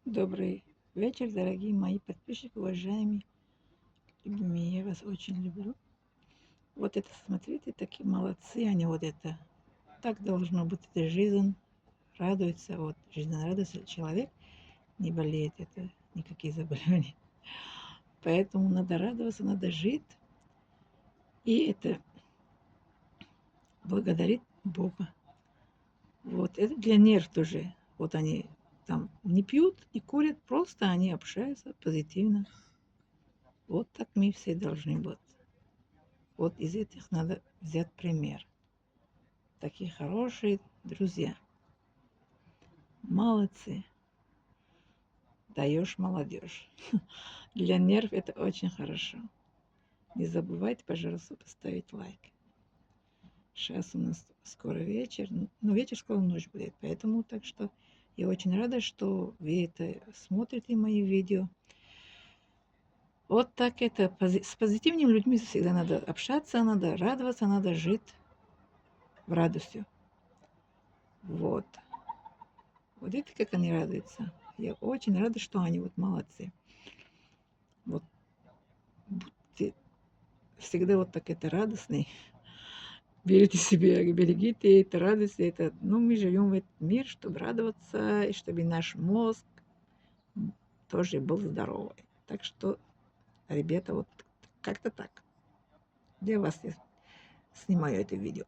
Добрый вечер, дорогие мои подписчики, уважаемые, любимые, я вас очень люблю. Вот это, смотрите, такие молодцы они, вот это. Так должно быть, это жизнь, радуется, вот, жизнерадостный человек, не болеет, это никакие заболевания. Поэтому надо радоваться, надо жить, и это благодарить Бога. Вот, это для нерв тоже. Вот они там не пьют, не курят, просто они общаются позитивно. Вот так мы все должны быть. Вот из этих надо взять пример. Такие хорошие друзья. Молодцы. Даешь молодежь. Для нерв это очень хорошо. Не забывайте, пожалуйста, поставить лайк. Сейчас у нас скоро вечер. Ну, вечер скоро ночь будет. Поэтому так что я очень рада, что вы это смотрите мои видео. Вот так это. С позитивными людьми всегда надо общаться, надо радоваться, надо жить в радостью. Вот. Вот видите, как они радуются. Я очень рада, что они вот молодцы. Вот будьте всегда вот так это радостный. Берите себе, берегите это, радость. Это, ну, мы живем в этот мир, чтобы радоваться, и чтобы наш мозг тоже был здоровый. Так что, ребята, вот как-то так. Для вас я снимаю это видео.